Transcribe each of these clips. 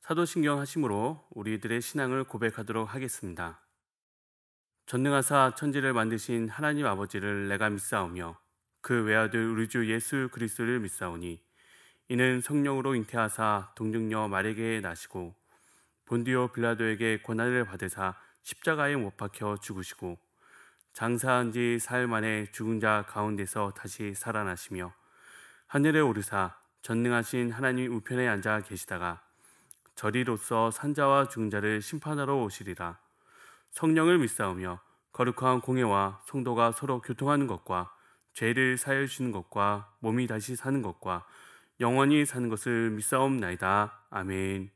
사도신경 하심으로 우리들의 신앙을 고백하도록 하겠습니다. 전능하사 천지를 만드신 하나님 아버지를 내가 믿사오며 그 외아들 우리 주 예수 그리스도를 믿사오니 이는 성령으로 잉태하사 동정녀 마리아에게 나시고 본디오 빌라도에게 고난을 받으사 십자가에 못 박혀 죽으시고 장사한 지 사흘 만에 죽은 자 가운데서 다시 살아나시며 하늘에 오르사 전능하신 하나님 우편에 앉아 계시다가 저리로서 산자와 죽은 자를 심판하러 오시리라. 성령을 믿사오며 거룩한 공회와 성도가 서로 교통하는 것과 죄를 사하여 주시는 것과 몸이 다시 사는 것과 영원히 사는 것을 믿사옵나이다. 아멘.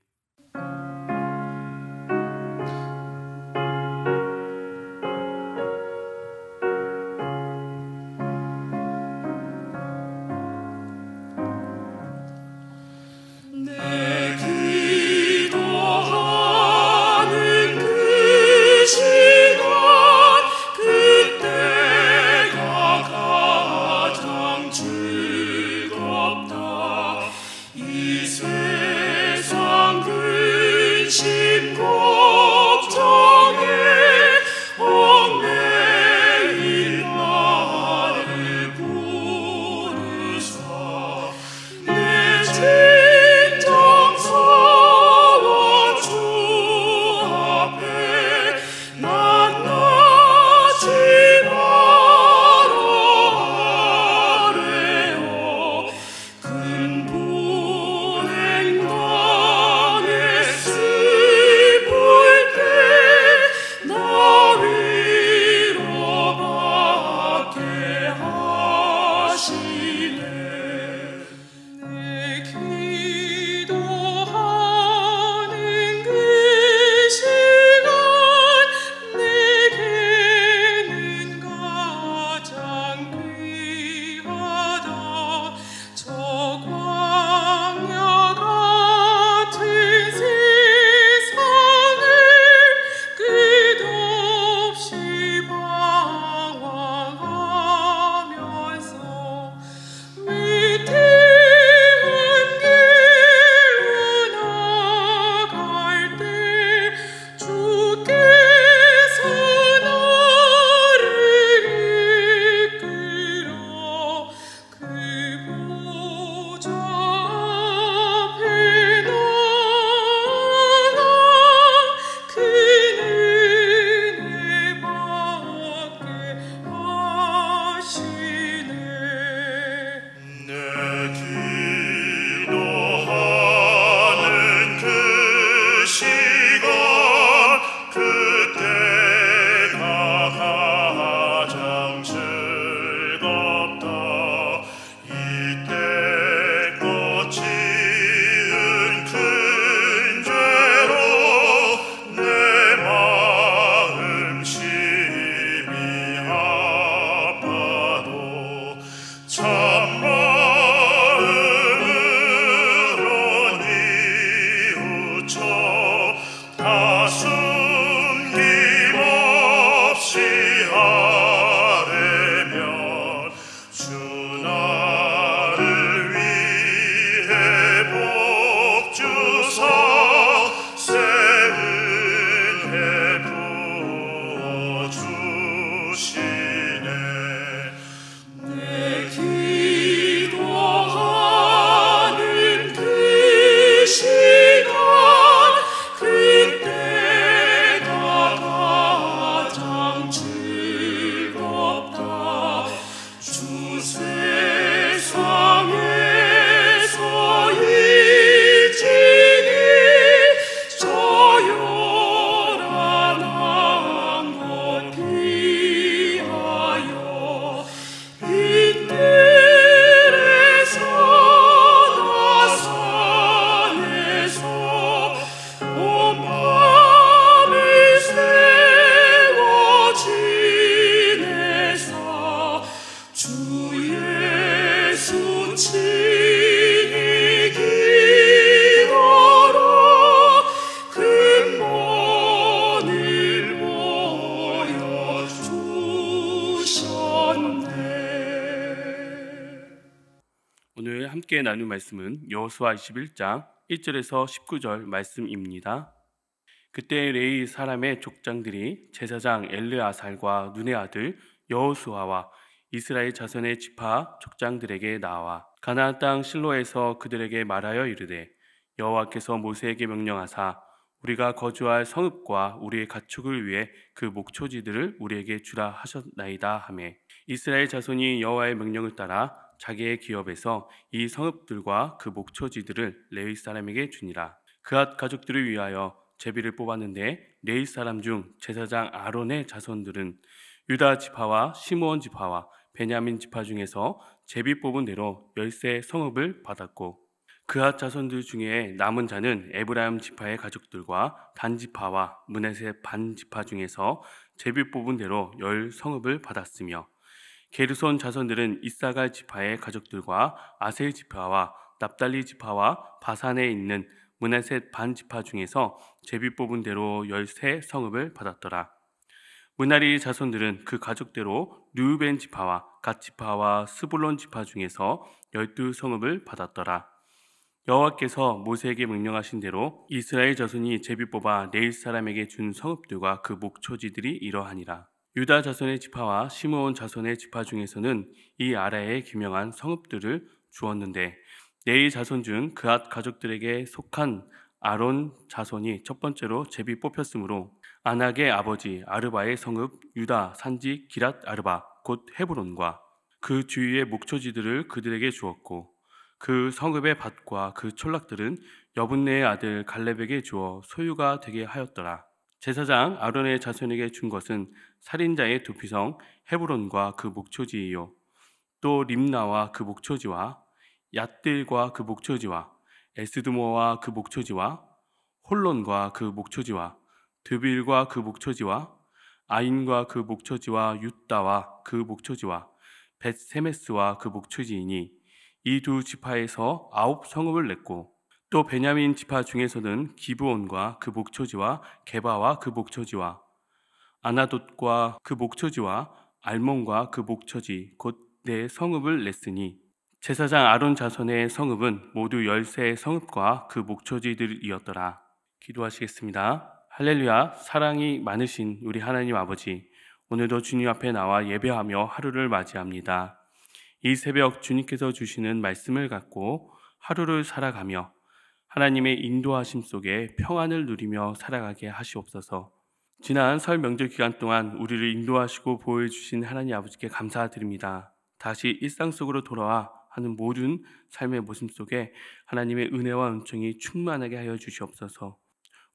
함께 나눌 말씀은 여호수아 21장 1절에서 19절 말씀입니다. 그때 레위 사람의 족장들이 제사장 엘르아살과 눈의 아들 여호수아와 이스라엘 자손의 지파 족장들에게 나와 가나안 땅 실로에서 그들에게 말하여 이르되 여호와께서 모세에게 명령하사 우리가 거주할 성읍과 우리의 가축을 위해 그 목초지들을 우리에게 주라 하셨나이다 하매 이스라엘 자손이 여호와의 명령을 따라 자기의 기업에서 이 성읍들과 그 목초지들을 레위 사람에게 주니라. 그앗 가족들을 위하여 제비를 뽑았는데 레위 사람 중 제사장 아론의 자손들은 유다 지파와 시므온 지파와 베냐민 지파 중에서 제비 뽑은 대로 10세 성읍을 받았고 그앗 자손들 중에 남은 자는 에브라임 지파의 가족들과 단 지파와 므낫세 반 지파 중에서 제비 뽑은 대로 10성읍을 받았으며 게르손 자손들은 이사갈 지파의 가족들과 아셀 지파와 납달리 지파와 바산에 있는 므낫세 반 지파 중에서 제비 뽑은 대로 13 성읍을 받았더라. 므나리 자손들은 그 가족대로 르우벤 지파와 갓 지파와 스불론 지파 중에서 12 성읍을 받았더라. 여호와께서 모세에게 명령하신 대로 이스라엘 자손이 제비 뽑아 레위 사람에게 준 성읍들과 그 목초지들이 이러하니라. 유다 자손의 지파와 시므온 자손의 지파 중에서는 이 아래에 기명한 성읍들을 주었는데 레위 자손 중 그앗 가족들에게 속한 아론 자손이 첫 번째로 제비 뽑혔으므로 아낙의 아버지 아르바의 성읍 유다 산지 기랏 아르바 곧 헤브론과 그 주위의 목초지들을 그들에게 주었고 그 성읍의 밭과 그 촌락들은 여분네의 아들 갈렙에게 주어 소유가 되게 하였더라. 제사장 아론의 자손에게 준 것은 살인자의 도피성 헤브론과 그 목초지이요 또 림나와 그 목초지와 얏들과 그 목초지와 에스드모와 그 목초지와 홀론과 그 목초지와 드빌과 그 목초지와 아인과 그 목초지와 윳다와 그 목초지와 벳세메스와 그 목초지이니 이 두 지파에서 9 성읍을 냈고 또 베냐민 지파 중에서는 기브온과 그 목초지와 게바와 그 목초지와 아나돗과 그 목초지와 알몬과 그 목초지 곧 네 성읍을 냈으니 제사장 아론 자손의 성읍은 모두 10세 성읍과 그 목초지들이었더라. 기도하시겠습니다. 할렐루야. 사랑이 많으신 우리 하나님 아버지, 오늘도 주님 앞에 나와 예배하며 하루를 맞이합니다. 이 새벽 주님께서 주시는 말씀을 갖고 하루를 살아가며 하나님의 인도하심 속에 평안을 누리며 살아가게 하시옵소서. 지난 설 명절 기간 동안 우리를 인도하시고 보호해주신 하나님 아버지께 감사드립니다. 다시 일상 속으로 돌아와 하는 모든 삶의 모습 속에 하나님의 은혜와 은총이 충만하게 하여 주시옵소서.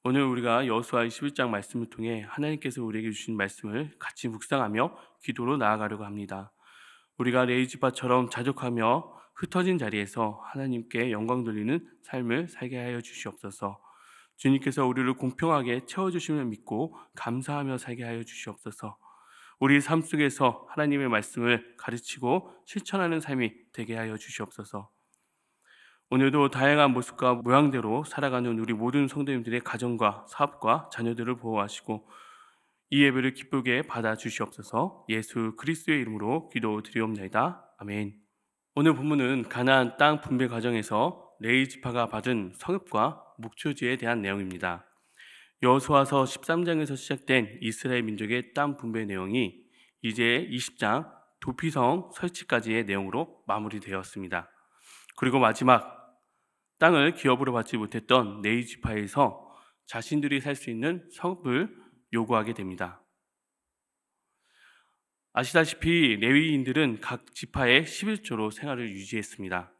오늘 우리가 여호수아 21장 말씀을 통해 하나님께서 우리에게 주신 말씀을 같이 묵상하며 기도로 나아가려고 합니다. 우리가 레위 지파처럼 자족하며 흩어진 자리에서 하나님께 영광 돌리는 삶을 살게 하여 주시옵소서. 주님께서 우리를 공평하게 채워주심을 믿고 감사하며 살게 하여 주시옵소서. 우리 삶 속에서 하나님의 말씀을 가르치고 실천하는 삶이 되게 하여 주시옵소서. 오늘도 다양한 모습과 모양대로 살아가는 우리 모든 성도님들의 가정과 사업과 자녀들을 보호하시고 이 예배를 기쁘게 받아 주시옵소서. 예수 그리스도의 이름으로 기도드리옵나이다. 아멘. 오늘 본문은 가나안 땅 분배 과정에서 레위 지파가 받은 성읍과 목초지에 대한 내용입니다. 여호수아서 13장에서 시작된 이스라엘 민족의 땅 분배 내용이 이제 20장 도피성 설치까지의 내용으로 마무리되었습니다. 그리고 마지막 땅을 기업으로 받지 못했던 레위 지파에서 자신들이 살 수 있는 성읍을 요구하게 됩니다. 아시다시피 레위인들은 각 지파의 11조로 생활을 유지했습니다.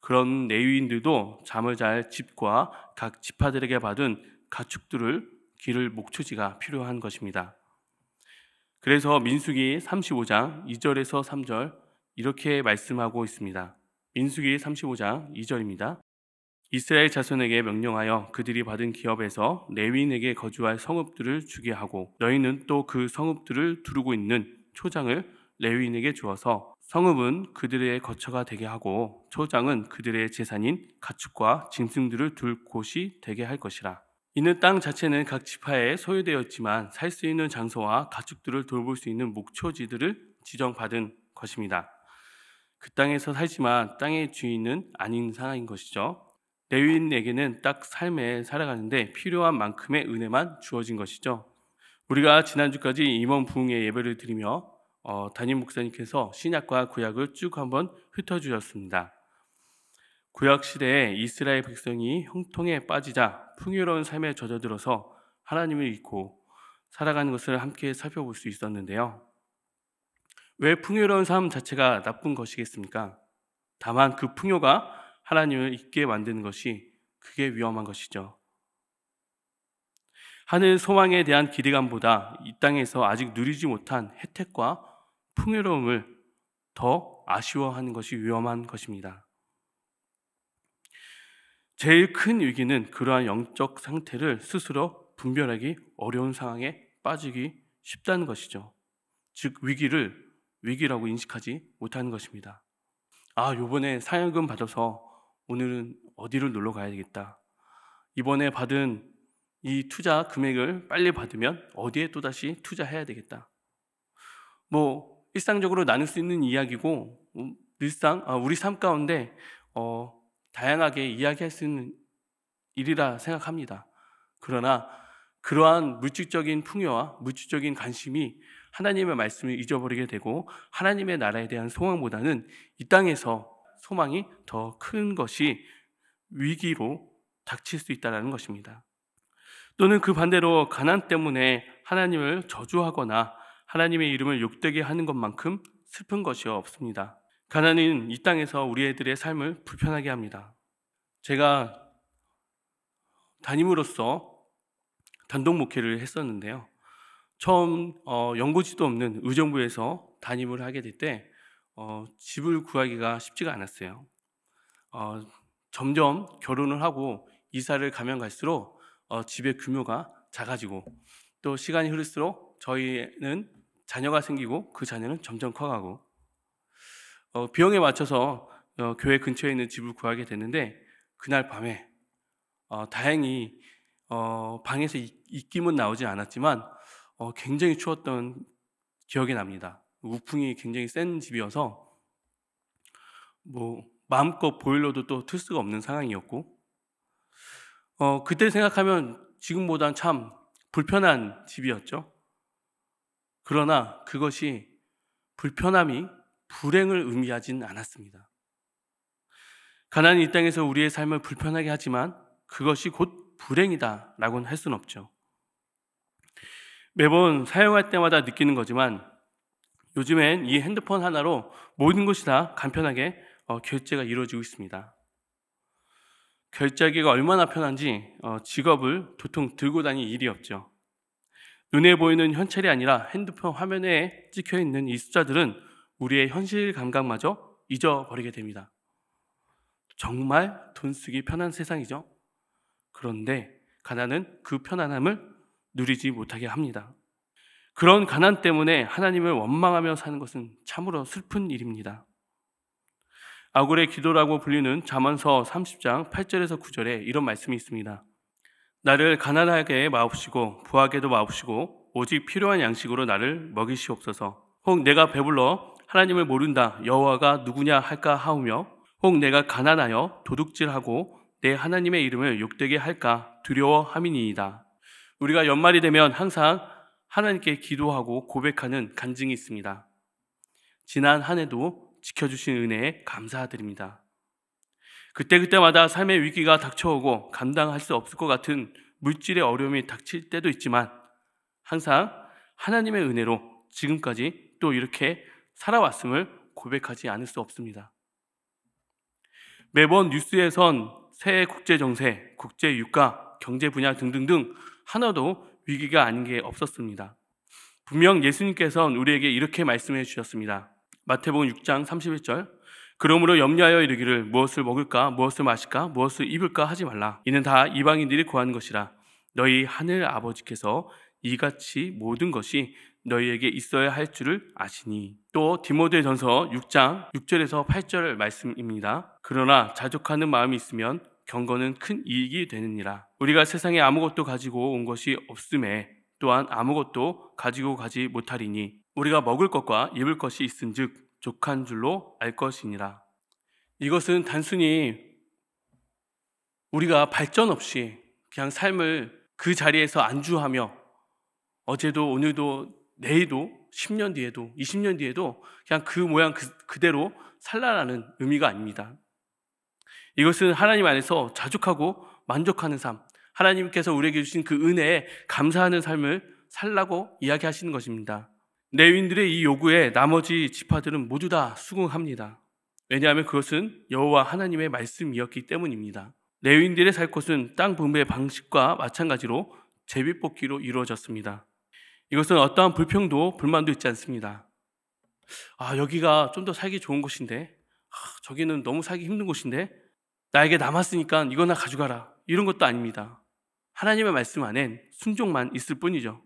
그런 레위인들도 잠을 잘 집과 각 지파들에게 받은 가축들을 기를 목초지가 필요한 것입니다. 그래서 민수기 35장 2절에서 3절 이렇게 말씀하고 있습니다. 민수기 35장 2절입니다. 이스라엘 자손에게 명령하여 그들이 받은 기업에서 레위인에게 거주할 성읍들을 주게 하고 너희는 또 그 성읍들을 두르고 있는 초장을 레위인에게 주어서 성읍은 그들의 거처가 되게 하고 초장은 그들의 재산인 가축과 짐승들을 둘 곳이 되게 할 것이라. 이는 땅 자체는 각 지파에 소유되었지만 살 수 있는 장소와 가축들을 돌볼 수 있는 목초지들을 지정받은 것입니다. 그 땅에서 살지만 땅의 주인은 아닌 상황인 것이죠. 레위인에게는 딱 삶에 살아가는데 필요한 만큼의 은혜만 주어진 것이죠. 우리가 지난주까지 임원 부흥의 예배를 드리며 담임 목사님께서 신약과 구약을 쭉 한번 흩어주셨습니다. 구약 시대에 이스라엘 백성이 형통에 빠지자 풍요로운 삶에 젖어들어서 하나님을 잊고 살아가는 것을 함께 살펴볼 수 있었는데요. 왜 풍요로운 삶 자체가 나쁜 것이겠습니까? 다만 그 풍요가 하나님을 잊게 만드는 것이 그게 위험한 것이죠. 하늘 소망에 대한 기대감보다 이 땅에서 아직 누리지 못한 혜택과 풍요로움을 더 아쉬워하는 것이 위험한 것입니다. 제일 큰 위기는 그러한 영적 상태를 스스로 분별하기 어려운 상황에 빠지기 쉽다는 것이죠. 즉 위기를 위기라고 인식하지 못하는 것입니다. 요번에 사연금 받아서 오늘은 어디를 놀러 가야 되겠다. 이번에 받은 이 투자 금액을 빨리 받으면 어디에 또다시 투자해야 되겠다. 일상적으로 나눌 수 있는 이야기고 늘상 우리 삶 가운데 다양하게 이야기할 수 있는 일이라 생각합니다. 그러나 그러한 물질적인 풍요와 물질적인 관심이 하나님의 말씀을 잊어버리게 되고 하나님의 나라에 대한 소망보다는 이 땅에서 소망이 더 큰 것이 위기로 닥칠 수 있다는 것입니다. 또는 그 반대로 가난 때문에 하나님을 저주하거나 하나님의 이름을 욕되게 하는 것만큼 슬픈 것이 없습니다. 가난은 이 땅에서 우리 애들의 삶을 불편하게 합니다. 제가 담임으로서 단독 목회를 했었는데요. 처음 연고지도 없는 의정부에서 담임을 하게 될 때 집을 구하기가 쉽지가 않았어요. 점점 결혼을 하고 이사를 가면 갈수록 집의 규모가 작아지고 또 시간이 흐를수록 저희는 자녀가 생기고 그 자녀는 점점 커가고 비용에 맞춰서 교회 근처에 있는 집을 구하게 됐는데 그날 밤에 다행히 방에서 입김은 나오지 않았지만 굉장히 추웠던 기억이 납니다. 우풍이 굉장히 센 집이어서 마음껏 보일러도 또 틀 수가 없는 상황이었고 그때 생각하면 지금보단 참 불편한 집이었죠. 그러나 그것이 불편함이 불행을 의미하진 않았습니다. 가난이 이 땅에서 우리의 삶을 불편하게 하지만 그것이 곧 불행이다 라고는 할 수는 없죠. 매번 사용할 때마다 느끼는 거지만 요즘엔 이 핸드폰 하나로 모든 것이 다 간편하게 결제가 이루어지고 있습니다. 결제하기가 얼마나 편한지 지갑을 도통 들고 다닐 일이 없죠. 눈에 보이는 현찰이 아니라 핸드폰 화면에 찍혀있는 이 숫자들은 우리의 현실 감각마저 잊어버리게 됩니다. 정말 돈 쓰기 편한 세상이죠. 그런데 가난은 그 편안함을 누리지 못하게 합니다. 그런 가난 때문에 하나님을 원망하며 사는 것은 참으로 슬픈 일입니다. 아굴의 기도라고 불리는 잠언서 30장 8절에서 9절에 이런 말씀이 있습니다. 나를 가난하게 마옵시고 부하게도 마옵시고 오직 필요한 양식으로 나를 먹이시옵소서. 혹 내가 배불러 하나님을 모른다 여호와가 누구냐 할까 하오며 혹 내가 가난하여 도둑질하고 내 하나님의 이름을 욕되게 할까 두려워함이니이다. 우리가 연말이 되면 항상 하나님께 기도하고 고백하는 간증이 있습니다. 지난 한 해도 지켜주신 은혜에 감사드립니다. 그때마다 삶의 위기가 닥쳐오고 감당할 수 없을 것 같은 물질의 어려움이 닥칠 때도 있지만 항상 하나님의 은혜로 지금까지 또 이렇게 살아왔음을 고백하지 않을 수 없습니다. 매번 뉴스에선 새해 국제정세, 국제유가, 경제 분야 등등등 하나도 위기가 아닌 게 없었습니다. 분명 예수님께서는 우리에게 이렇게 말씀해 주셨습니다. 마태복음 6장 31절 그러므로 염려하여 이르기를 무엇을 먹을까 무엇을 마실까 무엇을 입을까 하지 말라. 이는 다 이방인들이 구하는 것이라. 너희 하늘 아버지께서 이같이 모든 것이 너희에게 있어야 할 줄을 아시니. 또 디모데전서 6장 6절에서 8절 말씀입니다. 그러나 자족하는 마음이 있으면 경건은 큰 이익이 되느니라. 우리가 세상에 아무것도 가지고 온 것이 없음에 또한 아무것도 가지고 가지 못하리니 우리가 먹을 것과 입을 것이 있은즉 족한 줄로 알 것이니라. 이것은 단순히 우리가 발전 없이 그냥 삶을 그 자리에서 안주하며 어제도 오늘도 내일도 10년 뒤에도 20년 뒤에도 그냥 그 모양 그대로 살라라는 의미가 아닙니다. 이것은 하나님 안에서 자족하고 만족하는 삶, 하나님께서 우리에게 주신 그 은혜에 감사하는 삶을 살라고 이야기하시는 것입니다. 레위인들의 이 요구에 나머지 지파들은 모두 다 수긍합니다. 왜냐하면 그것은 여호와 하나님의 말씀이었기 때문입니다. 레위인들의 살 곳은 땅 분배의 방식과 마찬가지로 제비뽑기로 이루어졌습니다. 이것은 어떠한 불평도 불만도 있지 않습니다. 여기가 좀 더 살기 좋은 곳인데, 저기는 너무 살기 힘든 곳인데, 나에게 남았으니까 이거나 가져가라, 이런 것도 아닙니다. 하나님의 말씀 안엔 순종만 있을 뿐이죠.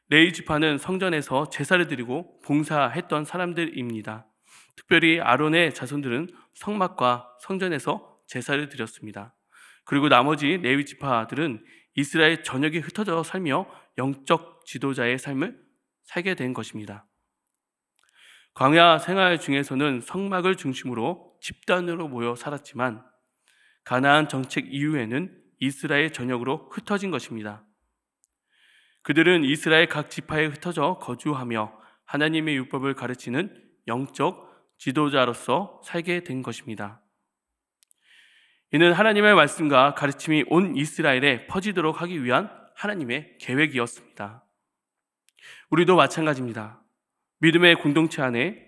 레위 지파는 성전에서 제사를 드리고 봉사했던 사람들입니다. 특별히 아론의 자손들은 성막과 성전에서 제사를 드렸습니다. 그리고 나머지 레위 지파들은 이스라엘 전역에 흩어져 살며 영적 지도자의 삶을 살게 된 것입니다. 광야 생활 중에서는 성막을 중심으로 집단으로 모여 살았지만 가나안 정책 이후에는 이스라엘 전역으로 흩어진 것입니다. 그들은 이스라엘 각 지파에 흩어져 거주하며 하나님의 율법을 가르치는 영적 지도자로서 살게 된 것입니다. 이는 하나님의 말씀과 가르침이 온 이스라엘에 퍼지도록 하기 위한 하나님의 계획이었습니다. 우리도 마찬가지입니다. 믿음의 공동체 안에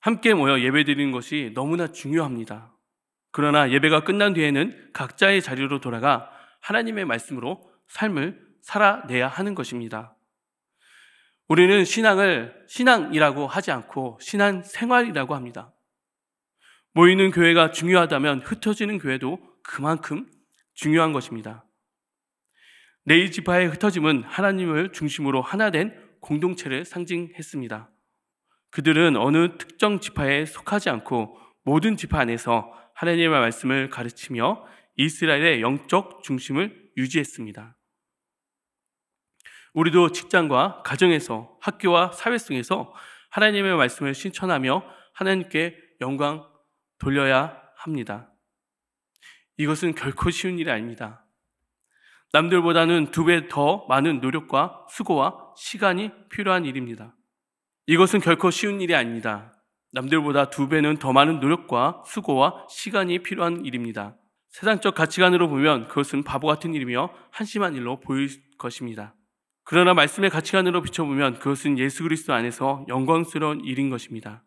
함께 모여 예배드리는 것이 너무나 중요합니다. 그러나 예배가 끝난 뒤에는 각자의 자리로 돌아가 하나님의 말씀으로 삶을 살아내야 하는 것입니다. 우리는 신앙을 신앙이라고 하지 않고 신앙생활이라고 합니다. 모이는 교회가 중요하다면 흩어지는 교회도 그만큼 중요한 것입니다. 레위 지파의 흩어짐은 하나님을 중심으로 하나 된 공동체를 상징했습니다. 그들은 어느 특정 지파에 속하지 않고 모든 지파 안에서 하나님의 말씀을 가르치며 이스라엘의 영적 중심을 유지했습니다. 우리도 직장과 가정에서 학교와 사회 속에서 하나님의 말씀을 실천하며 하나님께 영광 돌려야 합니다. 이것은 결코 쉬운 일이 아닙니다. 남들보다는 2배 더 많은 노력과 수고와 시간이 필요한 일입니다. 이것은 결코 쉬운 일이 아닙니다. 남들보다 2배는 더 많은 노력과 수고와 시간이 필요한 일입니다. 세상적 가치관으로 보면 그것은 바보 같은 일이며 한심한 일로 보일 것입니다. 그러나 말씀의 가치관으로 비춰보면 그것은 예수 그리스도 안에서 영광스러운 일인 것입니다.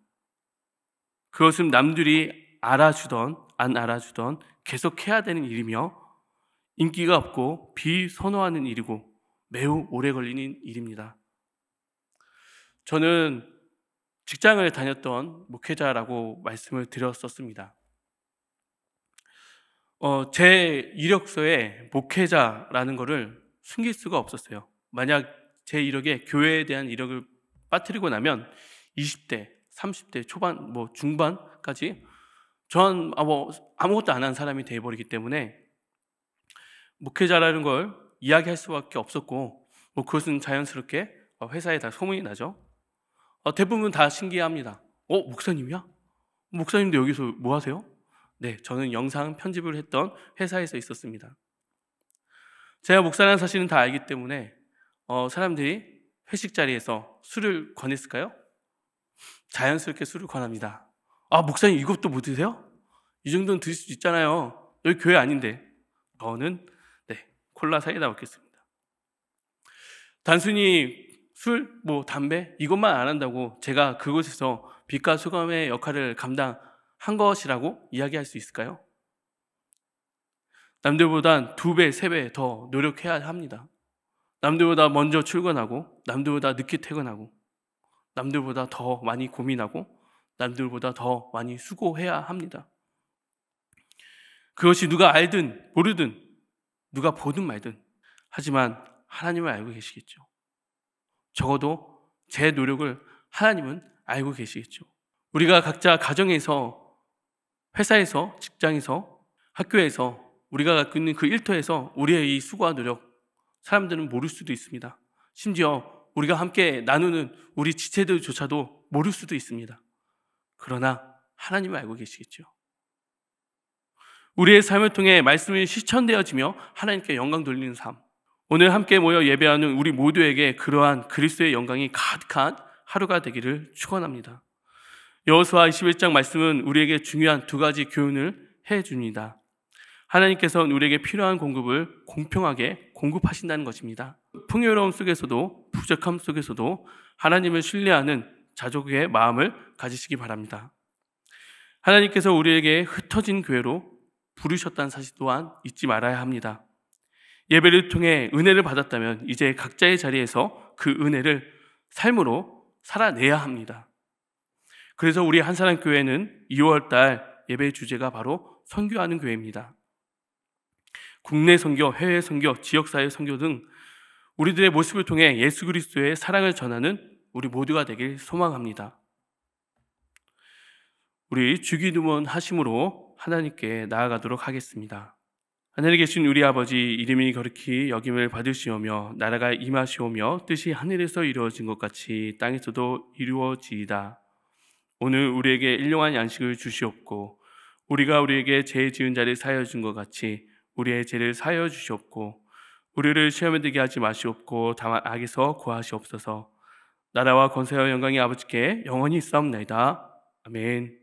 그것은 남들이 알아주던 안 알아주던 계속 해야 되는 일이며 인기가 없고 비선호하는 일이고 매우 오래 걸리는 일입니다. 저는 직장을 다녔던 목회자라고 말씀을 드렸었습니다. 제 이력서에 목회자라는 것을 숨길 수가 없었어요. 만약 제 이력에 교회에 대한 이력을 빠뜨리고 나면 20대, 30대 초반, 중반까지 전 아무것도 안 한 사람이 되어버리기 때문에 목회자라는 걸 이야기할 수밖에 없었고 그것은 자연스럽게 회사에 다 소문이 나죠. 대부분 다 신기해합니다. 목사님이야? 목사님도 여기서 뭐 하세요? 네, 저는 영상 편집을 했던 회사에서 있었습니다. 제가 목사라는 사실은 다 알기 때문에 사람들이 회식 자리에서 술을 권했을까요? 자연스럽게 술을 권합니다. 목사님 이것도 못 드세요? 이 정도는 드실 수 있잖아요. 여기 교회 아닌데. 저는 콜라 사이다 먹겠습니다. 단순히 술, 담배 이것만 안 한다고 제가 그곳에서 빛과 소금의 역할을 감당한 것이라고 이야기할 수 있을까요? 남들보단 2배, 3배 더 노력해야 합니다. 남들보다 먼저 출근하고 남들보다 늦게 퇴근하고 남들보다 더 많이 고민하고 남들보다 더 많이 수고해야 합니다. 그것이 누가 알든 모르든 누가 보든 말든 하지만 하나님은 알고 계시겠죠. 적어도 제 노력을 하나님은 알고 계시겠죠. 우리가 각자 가정에서, 회사에서, 직장에서, 학교에서 우리가 갖고 있는 그 일터에서 우리의 이 수고와 노력 사람들은 모를 수도 있습니다. 심지어 우리가 함께 나누는 우리 지체들조차도 모를 수도 있습니다. 그러나 하나님은 알고 계시겠죠. 우리의 삶을 통해 말씀이 실천되어지며 하나님께 영광 돌리는 삶. 오늘 함께 모여 예배하는 우리 모두에게 그러한 그리스도의 영광이 가득한 하루가 되기를 축원합니다. 여호수아 21장 말씀은 우리에게 중요한 두 가지 교훈을 해줍니다. 하나님께서는 우리에게 필요한 공급을 공평하게 공급하신다는 것입니다. 풍요로움 속에서도 부족함 속에서도 하나님을 신뢰하는 자족의 마음을 가지시기 바랍니다. 하나님께서 우리에게 흩어진 교회로 부르셨다는 사실 또한 잊지 말아야 합니다. 예배를 통해 은혜를 받았다면 이제 각자의 자리에서 그 은혜를 삶으로 살아내야 합니다. 그래서 우리 한사랑교회는 2월달 예배 주제가 바로 선교하는 교회입니다. 국내 선교, 해외 선교, 지역사회 선교 등 우리들의 모습을 통해 예수 그리스도의 사랑을 전하는 우리 모두가 되길 소망합니다. 우리 주기도문 하심으로 하나님께 나아가도록 하겠습니다. 하늘에 계신 우리 아버지, 이름이 거룩히 여김을 받으시오며 나라가 임하시오며 뜻이 하늘에서 이루어진 것 같이 땅에서도 이루어지이다. 오늘 우리에게 일용할 양식을 주시옵고 우리가 우리에게 죄 지은 자를 사하여 준 것 같이 우리의 죄를 사하여 주시옵고 우리를 시험에 들게 하지 마시옵고 다만 악에서 구하시옵소서. 나라와 권세와 영광이 아버지께 영원히 있사옵나이다. 아멘.